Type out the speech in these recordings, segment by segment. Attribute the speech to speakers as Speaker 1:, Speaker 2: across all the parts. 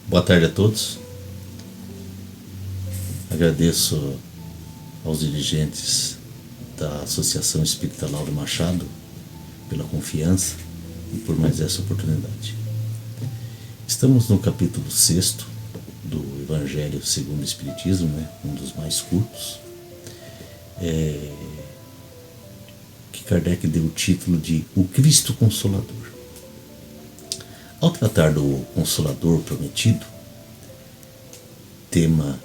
Speaker 1: Boa tarde a todos. Agradeço aos dirigentes da Associação Espírita Lauro Machado pela confiança e por mais essa oportunidade. Estamos no capítulo 6 do Evangelho segundo o Espiritismo, um dos mais curtos, que Kardec deu o título de O Cristo Consolador. Ao tratar do Consolador Prometido, tema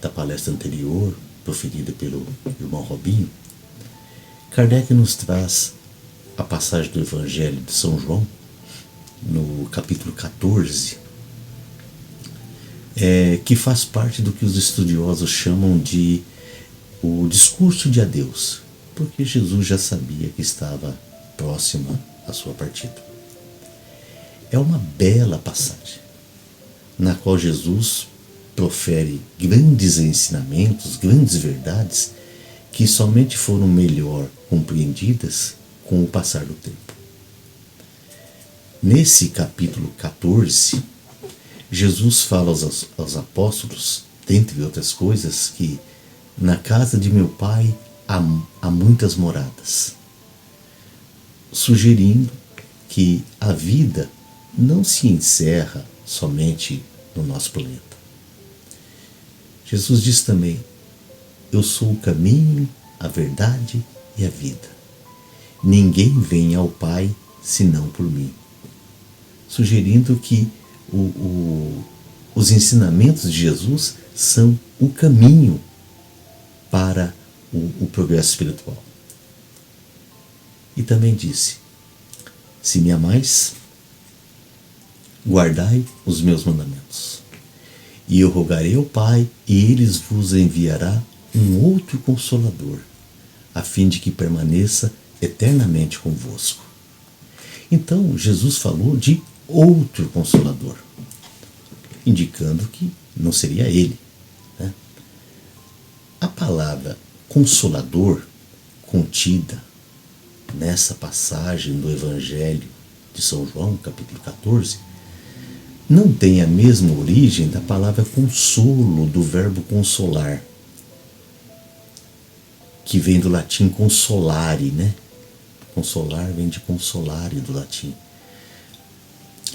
Speaker 1: da palestra anterior, proferida pelo irmão Robinho, Kardec nos traz a passagem do Evangelho de São João, no capítulo 14, que faz parte do que os estudiosos chamam de o discurso de adeus, porque Jesus já sabia que estava próxima à sua partida. É uma bela passagem, na qual Jesus profere grandes ensinamentos, grandes verdades, que somente foram melhor compreendidas com o passar do tempo. Nesse capítulo 14, Jesus fala aos apóstolos, dentre outras coisas, que na casa de meu Pai há muitas moradas, sugerindo que a vida não se encerra somente no nosso planeta. Jesus diz também: eu sou o caminho, a verdade e a vida. Ninguém vem ao Pai senão por mim. Sugerindo que os ensinamentos de Jesus são o caminho para o progresso espiritual. E também disse: se me amais, guardai os meus mandamentos. E eu rogarei ao Pai, e Ele vos enviará um outro Consolador, a fim de que permaneça eternamente convosco. Então, Jesus falou de outro Consolador, indicando que não seria Ele. A palavra Consolador, contida nessa passagem do Evangelho de São João, capítulo 14, não tem a mesma origem da palavra consolo, do verbo consolar, que vem do latim consolare, Consolar vem de consolare do latim,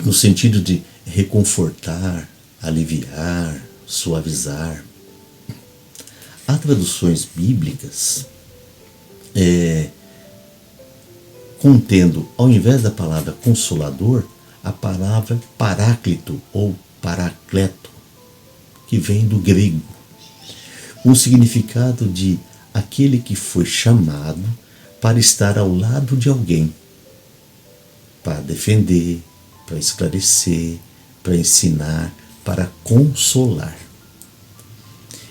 Speaker 1: no sentido de reconfortar, aliviar, suavizar. Há traduções bíblicas contendo, ao invés da palavra consolador, a palavra paráclito ou paracleto, que vem do grego, com o significado de aquele que foi chamado para estar ao lado de alguém, para defender, para esclarecer, para ensinar, para consolar.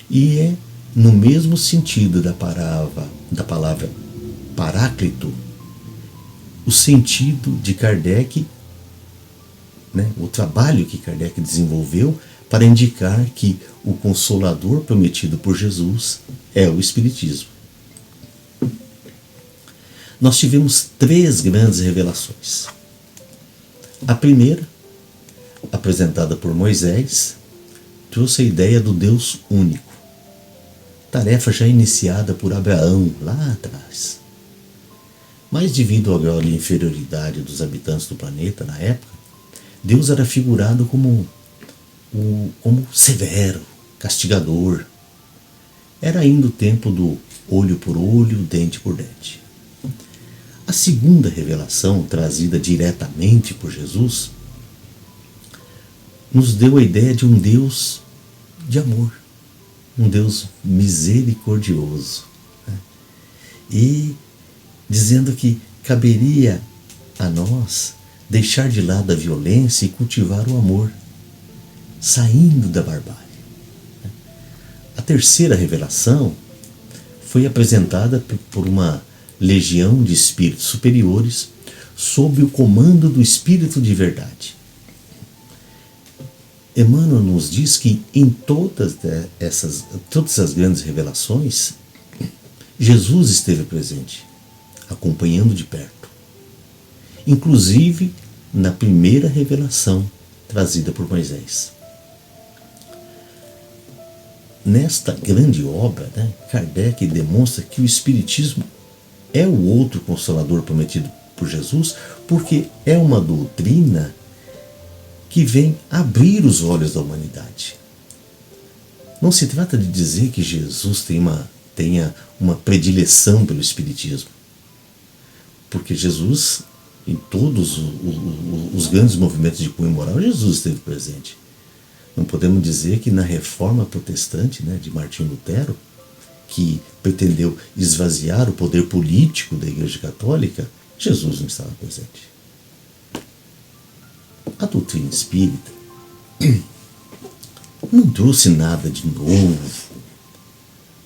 Speaker 1: E é no mesmo sentido da palavra paráclito, o sentido de Kardec, o trabalho que Kardec desenvolveu para indicar que o Consolador prometido por Jesus é o Espiritismo. Nós tivemos 3 grandes revelações. A primeira, apresentada por Moisés, trouxe a ideia do Deus único, tarefa já iniciada por Abraão lá atrás. Mas devido à grau de inferioridade dos habitantes do planeta na época, Deus era figurado como severo, castigador. Era ainda o tempo do olho por olho, dente por dente. A segunda revelação, trazida diretamente por Jesus, nos deu a ideia de um Deus de amor, um Deus misericordioso, e dizendo que caberia a nós deixar de lado a violência e cultivar o amor, saindo da barbárie. A terceira revelação foi apresentada por uma legião de espíritos superiores sob o comando do Espírito de Verdade. Emmanuel nos diz que em todas as grandes revelações, Jesus esteve presente, acompanhando de perto. Inclusive na primeira revelação trazida por Moisés. Nesta grande obra, Kardec demonstra que o Espiritismo é o outro Consolador prometido por Jesus, porque é uma doutrina que vem abrir os olhos da humanidade. Não se trata de dizer que Jesus tenha uma predileção pelo Espiritismo, porque Jesus, em todos os grandes movimentos de cunho moral, Jesus esteve presente. Não podemos dizer que na Reforma Protestante, de Martinho Lutero, que pretendeu esvaziar o poder político da Igreja Católica, Jesus não estava presente. A doutrina espírita não trouxe nada de novo,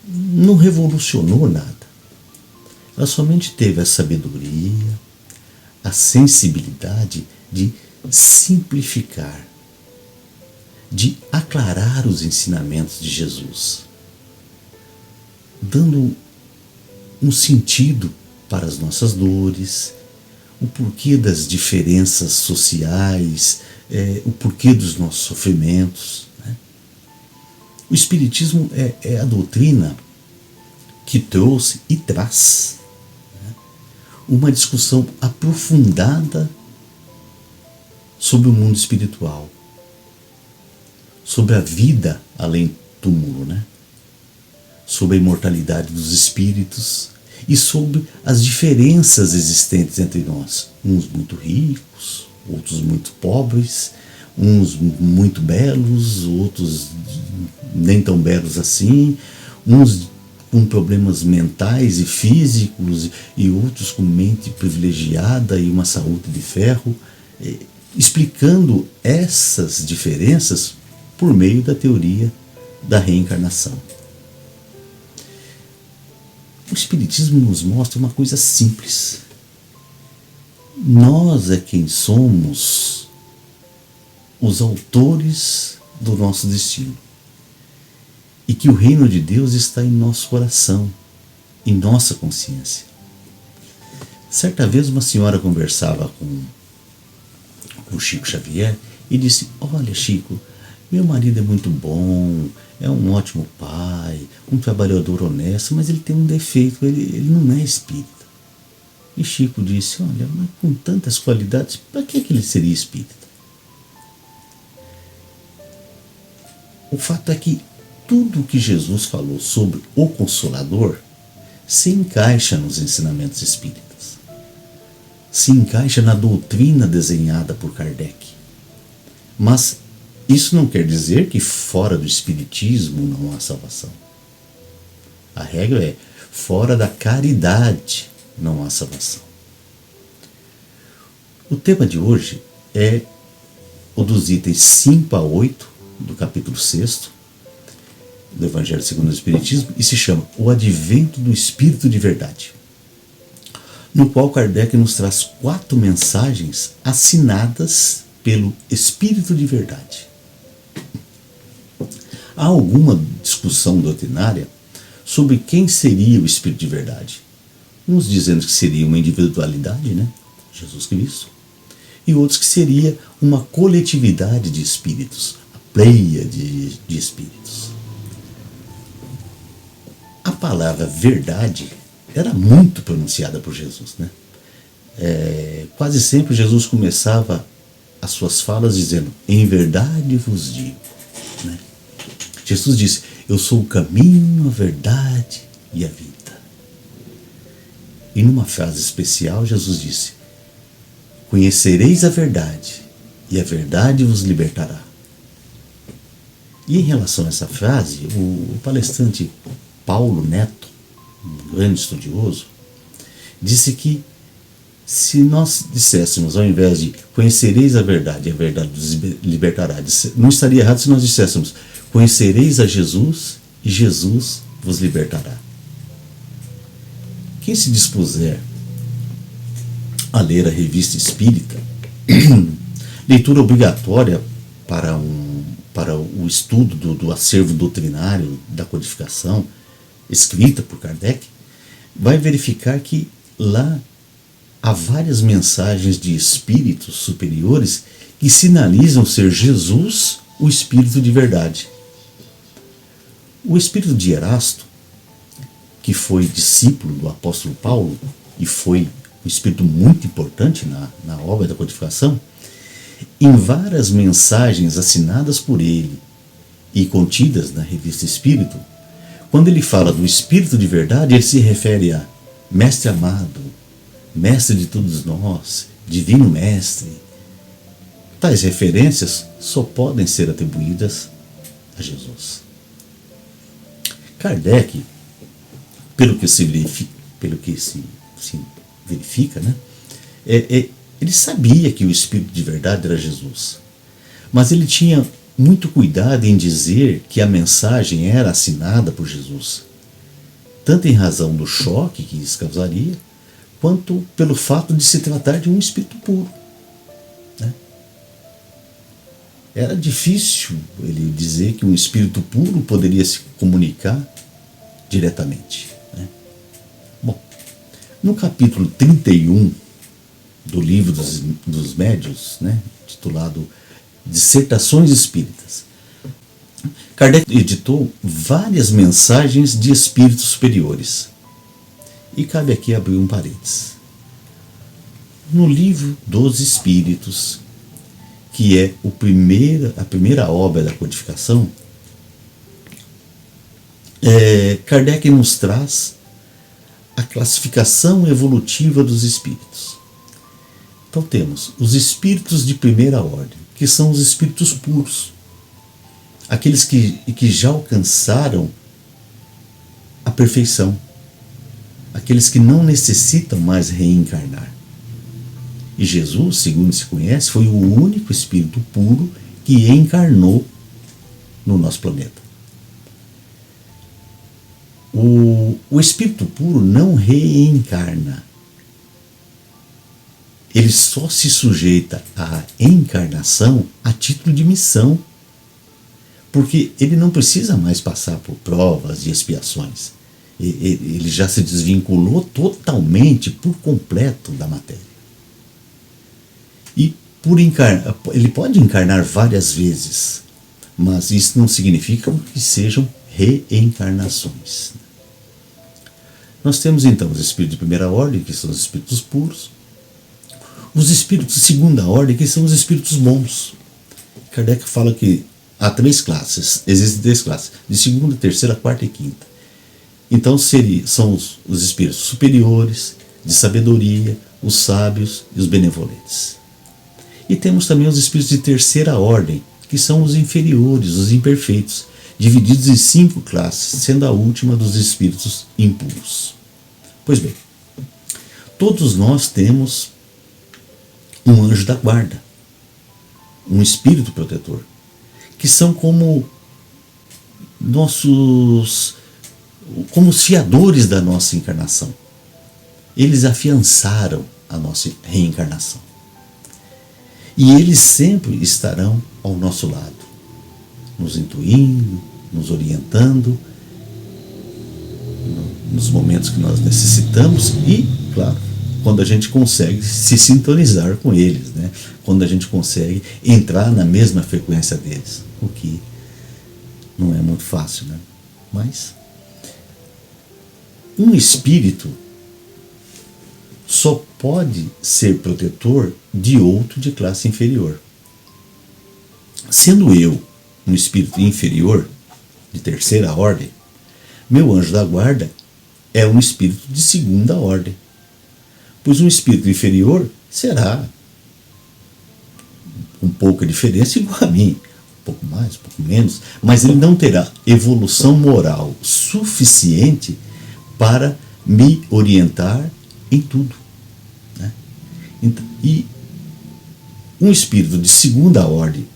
Speaker 1: não revolucionou nada. Ela somente teve a sabedoria, a sensibilidade de simplificar, de aclarar os ensinamentos de Jesus, dando um sentido para as nossas dores, o porquê das diferenças sociais, o porquê dos nossos sofrimentos. O Espiritismo é a doutrina que trouxe e traz uma discussão aprofundada sobre o mundo espiritual, sobre a vida além do túmulo, sobre a imortalidade dos espíritos e sobre as diferenças existentes entre nós. Uns muito ricos, outros muito pobres, uns muito belos, outros nem tão belos assim, uns com problemas mentais e físicos e outros com mente privilegiada e uma saúde de ferro, explicando essas diferenças por meio da teoria da reencarnação. O Espiritismo nos mostra uma coisa simples. Nós é quem somos os autores do nosso destino. E que o reino de Deus está em nosso coração, em nossa consciência. Certa vez uma senhora conversava com o Chico Xavier e disse: olha, Chico, meu marido é muito bom, é um ótimo pai, um trabalhador honesto, mas ele tem um defeito, ele não é espírita. E Chico disse: olha, mas com tantas qualidades, para que ele seria espírita? O fato é que tudo o que Jesus falou sobre o Consolador se encaixa nos ensinamentos espíritas, se encaixa na doutrina desenhada por Kardec. Mas isso não quer dizer que fora do Espiritismo não há salvação. A regra é: fora da caridade não há salvação. O tema de hoje é o dos itens 5 a 8 do capítulo 6 do Evangelho segundo o Espiritismo e se chama O Advento do Espírito de Verdade, no qual Kardec nos traz 4 mensagens assinadas pelo Espírito de Verdade. Há alguma discussão doutrinária sobre quem seria o Espírito de Verdade. Uns dizendo que seria uma individualidade, Jesus Cristo, e outros que seria uma coletividade de espíritos, a pleia de espíritos. A palavra verdade era muito pronunciada por Jesus. Quase sempre Jesus começava as suas falas dizendo: em verdade vos digo. Jesus disse: eu sou o caminho, a verdade e a vida. E numa frase especial, Jesus disse: conhecereis a verdade, e a verdade vos libertará. E em relação a essa frase, o palestrante Paulo Neto, um grande estudioso, disse que se nós disséssemos, ao invés de conhecereis a verdade vos libertará, não estaria errado se nós disséssemos: conhecereis a Jesus e Jesus vos libertará. Quem se dispuser a ler a Revista Espírita, leitura obrigatória para o estudo do acervo doutrinário da codificação, escrita por Kardec, vai verificar que lá há várias mensagens de espíritos superiores que sinalizam ser Jesus o Espírito de verdade. O espírito de Erasto, que foi discípulo do apóstolo Paulo e foi um espírito muito importante na obra da codificação, em várias mensagens assinadas por ele e contidas na revista Espírito, quando ele fala do Espírito de verdade, ele se refere a Mestre amado, Mestre de todos nós, Divino Mestre. Tais referências só podem ser atribuídas a Jesus. Kardec, pelo que se verifica, né? Ele sabia que o Espírito de verdade era Jesus, mas ele tinha muito cuidado em dizer que a mensagem era assinada por Jesus, tanto em razão do choque que isso causaria, quanto pelo fato de se tratar de um Espírito puro, né? Era difícil ele dizer que um Espírito puro poderia se comunicar diretamente, né? Bom, no capítulo 31 do livro dos Médiuns, né, titulado Dissertações Espíritas, Kardec editou várias mensagens de espíritos superiores. E cabe aqui abrir um parênteses. No livro dos Espíritos, que é a primeira obra da codificação, Kardec nos traz a classificação evolutiva dos espíritos. Então temos os espíritos de primeira ordem, que são os espíritos puros, aqueles que já alcançaram a perfeição, aqueles que não necessitam mais reencarnar. E Jesus, segundo se conhece, foi o único espírito puro que encarnou no nosso planeta. O espírito puro não reencarna. Ele só se sujeita à encarnação a título de missão, porque ele não precisa mais passar por provas e expiações. Ele já se desvinculou totalmente, por completo, da matéria. E ele pode encarnar várias vezes, mas isso não significa que sejam reencarnações. Nós temos então os espíritos de primeira ordem, que são os espíritos puros, os espíritos de segunda ordem, que são os espíritos bons. Kardec fala que há três classes, existem três classes, de segunda, terceira, quarta e quinta. Então são os espíritos superiores, de sabedoria, os sábios e os benevolentes. E temos também os espíritos de terceira ordem, que são os inferiores, os imperfeitos, divididos em 5 classes, sendo a última dos espíritos impuros. Pois bem, todos nós temos um anjo da guarda, um espírito protetor, que são como os fiadores da nossa encarnação. Eles afiançaram a nossa reencarnação. E eles sempre estarão ao nosso lado, nos intuindo, nos orientando, nos momentos que nós necessitamos e, claro, quando a gente consegue se sintonizar com eles, né? Quando a gente consegue entrar na mesma frequência deles, o que não é muito fácil, né? Mas um espírito só pode ser protetor de outro de classe inferior. Sendo eu um espírito inferior, de terceira ordem, meu anjo da guarda é um espírito de segunda ordem. Pois um espírito inferior será, com pouca diferença, igual a mim, um pouco mais, um pouco menos, mas ele não terá evolução moral suficiente para me orientar em tudo, né? E um espírito de segunda ordem,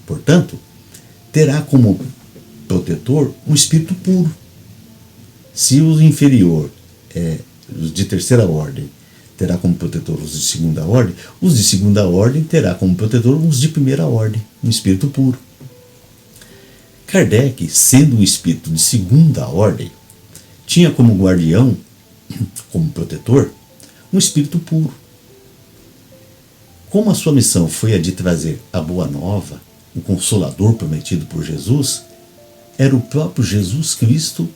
Speaker 1: portanto, terá como protetor um espírito puro. Se o inferior os de terceira ordem terá como protetor os de segunda ordem, os de segunda ordem terá como protetor os de primeira ordem, um espírito puro. Kardec, sendo um espírito de segunda ordem, tinha como guardião, como protetor, um espírito puro. Como a sua missão foi a de trazer a boa nova, o Consolador prometido por Jesus, era o próprio Jesus Cristo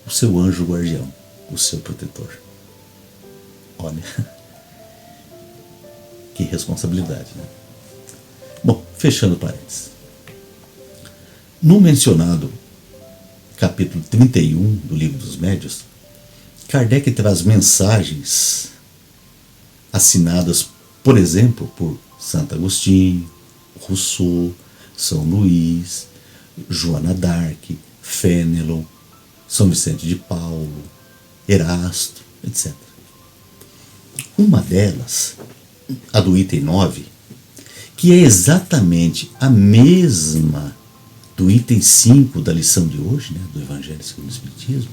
Speaker 1: o seu anjo guardião, o seu protetor. Olha, que responsabilidade, né? Bom, fechando parênteses. No mencionado capítulo 31 do Livro dos Médiuns, Kardec traz mensagens assinadas, por exemplo, por Santo Agostinho, Rousseau, São Luís, Joana d'Arc, Fénelon, São Vicente de Paulo, Erasto, etc. Uma delas, a do item 9, que é exatamente a mesma do item 5 da lição de hoje, né, do Evangelho segundo o Espiritismo,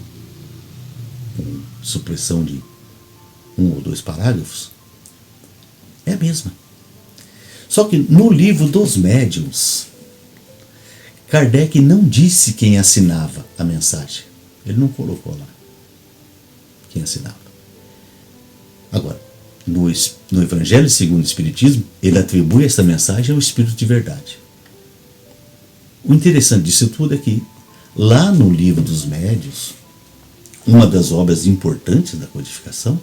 Speaker 1: com supressão de 1 ou 2 parágrafos, é a mesma. Só que no Livro dos Médiuns, Kardec não disse quem assinava a mensagem. Ele não colocou lá quem assinava. Agora, no Evangelho segundo o Espiritismo, ele atribui essa mensagem ao Espírito de Verdade. O interessante disso tudo é que, lá no Livro dos Médiuns, uma das obras importantes da codificação,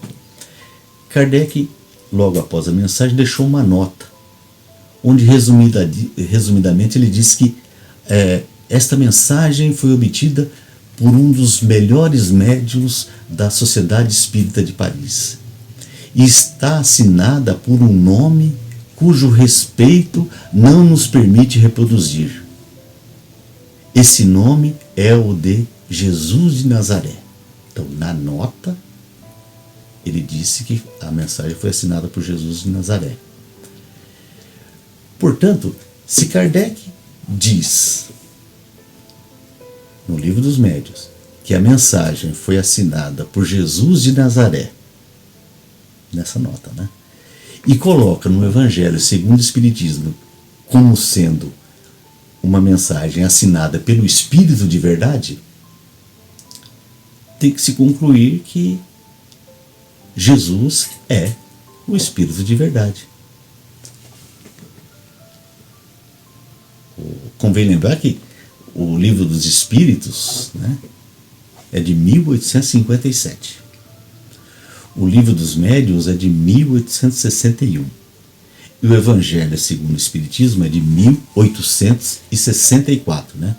Speaker 1: Kardec, logo após a mensagem, deixou uma nota, onde, resumidamente, ele diz que esta mensagem foi obtida por um dos melhores médiuns da Sociedade Espírita de Paris, e está assinada por um nome cujo respeito não nos permite reproduzir. Esse nome é o de Jesus de Nazaré. Então, na nota, ele disse que a mensagem foi assinada por Jesus de Nazaré. Portanto, se Kardec diz, no Livro dos Médiuns, que a mensagem foi assinada por Jesus de Nazaré, nessa nota, né? E coloca no Evangelho segundo o Espiritismo como sendo uma mensagem assinada pelo Espírito de Verdade, tem que se concluir que Jesus é o Espírito de Verdade. Convém lembrar que o Livro dos Espíritos, né, é de 1857. O Livro dos Médiuns é de 1861. E o Evangelho segundo o Espiritismo é de 1864. Né?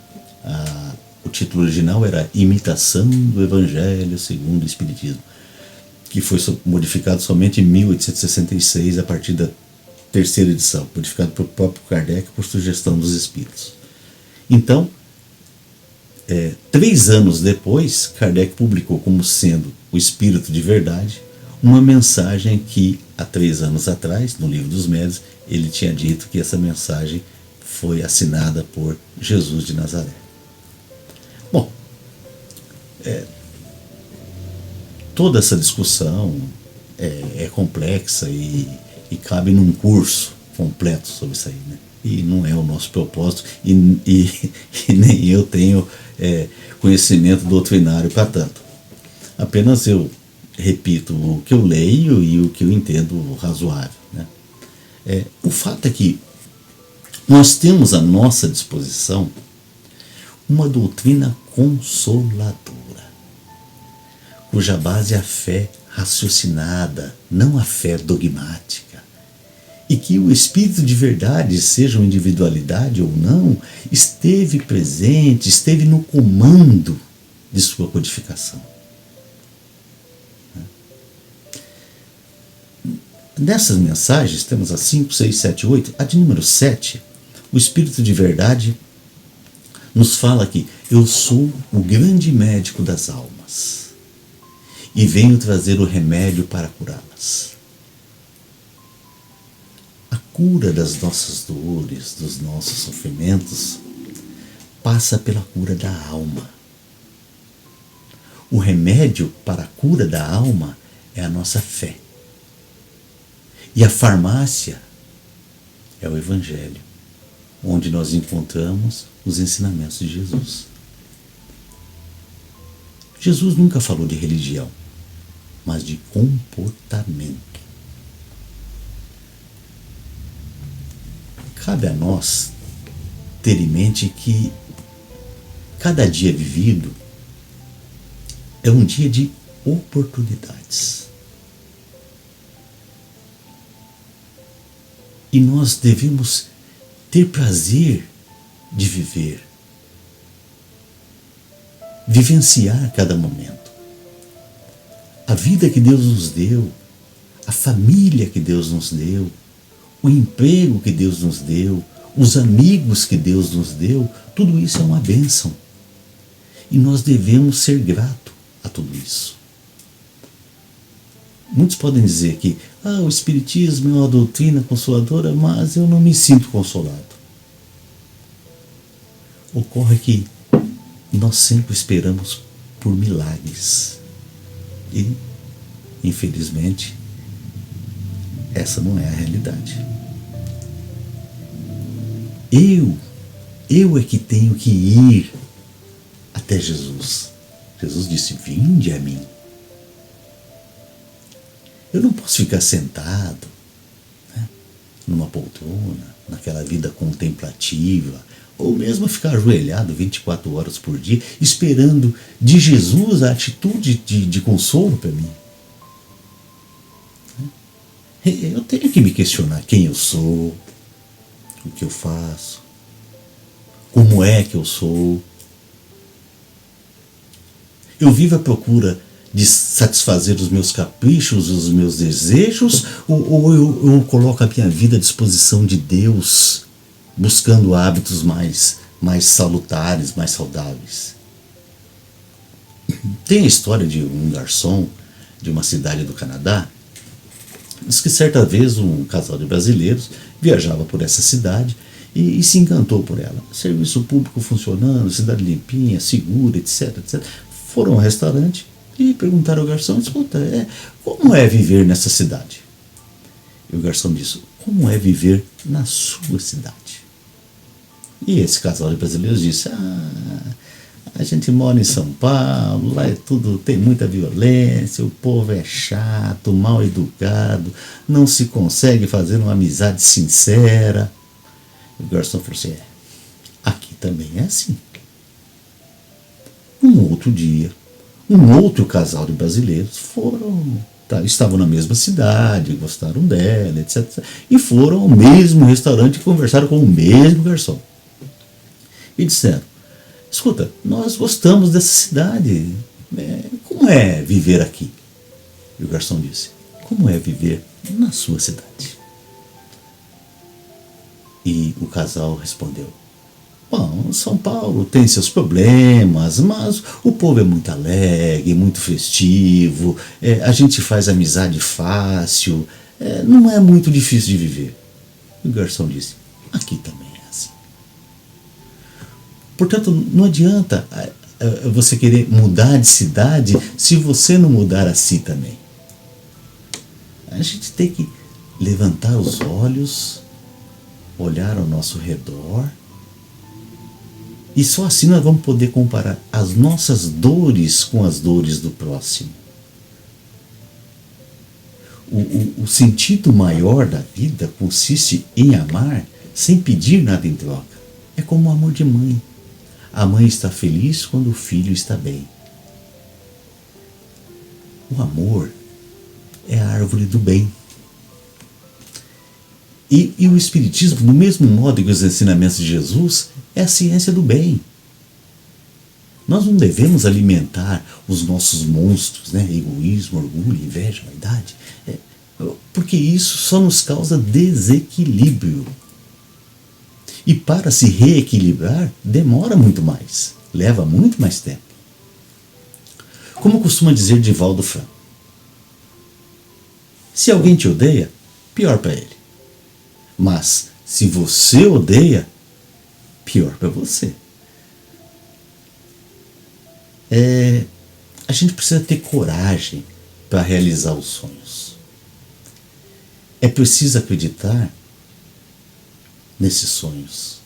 Speaker 1: O título original era Imitação do Evangelho segundo o Espiritismo, que foi modificado somente em 1866, a partir da terceira edição, modificado pelo próprio Kardec por sugestão dos Espíritos. Então, 3 anos depois, Kardec publicou como sendo o Espírito de Verdade uma mensagem que, há 3 anos atrás, no Livro dos Médiuns, ele tinha dito que essa mensagem foi assinada por Jesus de Nazaré. Bom, toda essa discussão é complexa e cabe num curso completo sobre isso aí, né? E não é o nosso propósito, e nem eu tenho conhecimento doutrinário para tanto. Apenas eu repito o que eu leio e o que eu entendo razoável, né? O fato é que nós temos à nossa disposição uma doutrina consoladora, cuja base é a fé raciocinada, não a fé dogmática. E que o Espírito de Verdade, seja uma individualidade ou não, esteve presente, esteve no comando de sua codificação. Nessas mensagens, temos a 5, 6, 7, 8, a de número 7, o Espírito de Verdade nos fala que eu sou o grande médico das almas e venho trazer o remédio para curá-las. A cura das nossas dores, dos nossos sofrimentos, passa pela cura da alma. O remédio para a cura da alma é a nossa fé. E a farmácia é o Evangelho, onde nós encontramos os ensinamentos de Jesus. Jesus nunca falou de religião. mas de comportamento. Cabe a nós ter em mente que cada dia vivido é um dia de oportunidades. E nós devemos ter prazer de viver, vivenciar cada momento. A vida que Deus nos deu, a família que Deus nos deu, o emprego que Deus nos deu, os amigos que Deus nos deu, tudo isso é uma bênção. E nós devemos ser gratos a tudo isso. Muitos podem dizer que o Espiritismo é uma doutrina consoladora, mas eu não me sinto consolado. Ocorre que nós sempre esperamos por milagres. E, infelizmente, essa não é a realidade. Eu é que tenho que ir até Jesus. Jesus disse: vinde a mim. Eu não posso ficar sentado, né, numa poltrona, naquela vida contemplativa, ou mesmo ficar ajoelhado 24 horas por dia, esperando de Jesus a atitude de consolo para mim. Eu tenho que me questionar quem eu sou, o que eu faço, como é que eu sou. Eu vivo à procura de satisfazer os meus caprichos, os meus desejos, ou eu coloco a minha vida à disposição de Deus, buscando hábitos mais salutares, mais saudáveis. Tem a história de um garçom de uma cidade do Canadá. Diz que certa vez um casal de brasileiros viajava por essa cidade e se encantou por ela. Serviço público funcionando, cidade limpinha, segura, etc, etc. Foram ao restaurante e perguntaram ao garçom: escuta, como é viver nessa cidade? E o garçom disse: como é viver na sua cidade? E esse casal de brasileiros disse: a gente mora em São Paulo, lá tem muita violência, o povo é chato, mal educado, não se consegue fazer uma amizade sincera. O garçom falou assim: aqui também é assim. Um outro dia, um outro casal de brasileiros estavam na mesma cidade, gostaram dela, etc. E foram ao mesmo restaurante e conversaram com o mesmo garçom. E disseram: escuta, nós gostamos dessa cidade, como é viver aqui? E o garçom disse: como é viver na sua cidade? E o casal respondeu: bom, São Paulo tem seus problemas, mas o povo é muito alegre, muito festivo, a gente faz amizade fácil, não é muito difícil de viver. E o garçom disse: aqui também é assim. Portanto, não adianta você querer mudar de cidade se você não mudar a si também. A gente tem que levantar os olhos, olhar ao nosso redor, e só assim nós vamos poder comparar as nossas dores com as dores do próximo. O sentido maior da vida consiste em amar sem pedir nada em troca. É como o amor de mãe. A mãe está feliz quando o filho está bem. O amor é a árvore do bem. E o Espiritismo, do mesmo modo que os ensinamentos de Jesus, é a ciência do bem. Nós não devemos alimentar os nossos monstros, né? Egoísmo, orgulho, inveja, vaidade, porque isso só nos causa desequilíbrio. E para se reequilibrar, demora muito mais, leva muito mais tempo. Como costuma dizer Divaldo Franco: se alguém te odeia, pior para ele. Mas se você odeia, pior para você. A gente precisa ter coragem para realizar os sonhos. É preciso acreditar nesses sonhos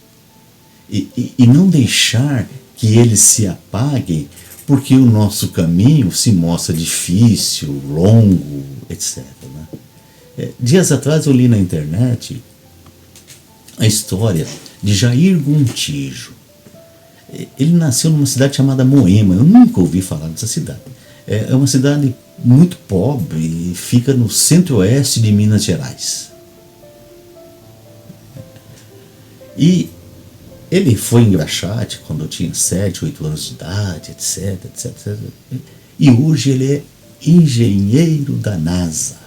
Speaker 1: e não deixar que eles se apaguem porque o nosso caminho se mostra difícil, longo, etc. Né? Dias atrás eu li na internet a história de Jair Gontijo. Ele nasceu numa cidade chamada Moema. Eu nunca ouvi falar dessa cidade. É uma cidade muito pobre e fica no centro-oeste de Minas Gerais. E ele foi engraxate quando eu tinha 7, 8 anos de idade, etc, etc, etc. E hoje ele é engenheiro da NASA.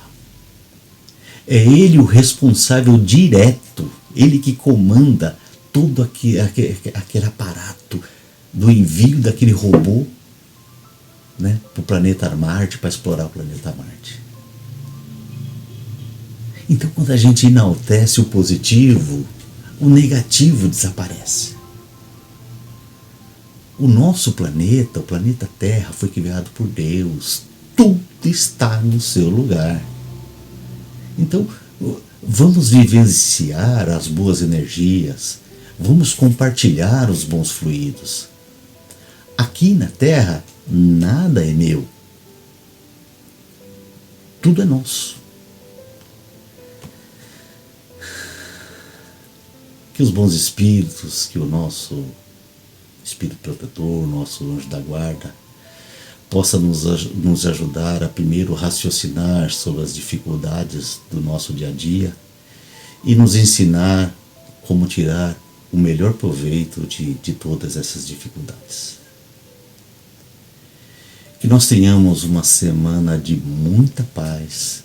Speaker 1: É ele o responsável direto, ele que comanda todo aquele aparato do envio daquele robô, né, para o planeta Marte, para explorar o planeta Marte. Então, quando a gente enaltece o positivo, o negativo desaparece. O nosso planeta, o planeta Terra, foi criado por Deus. Tudo está no seu lugar. Então, vamos vivenciar as boas energias, vamos compartilhar os bons fluidos. Aqui na Terra, nada é meu. Tudo é nosso. Que os bons espíritos, que o nosso espírito protetor, nosso anjo da guarda, possa nos ajudar a primeiro raciocinar sobre as dificuldades do nosso dia a dia e nos ensinar como tirar o melhor proveito de todas essas dificuldades. Que nós tenhamos uma semana de muita paz,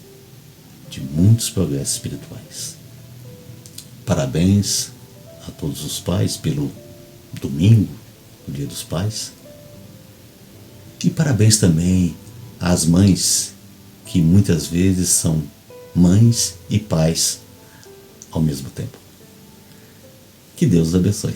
Speaker 1: de muitos progressos espirituais. Parabéns a todos os pais pelo domingo, o Dia dos Pais. E parabéns também às mães, que muitas vezes são mães e pais ao mesmo tempo. Que Deus os abençoe.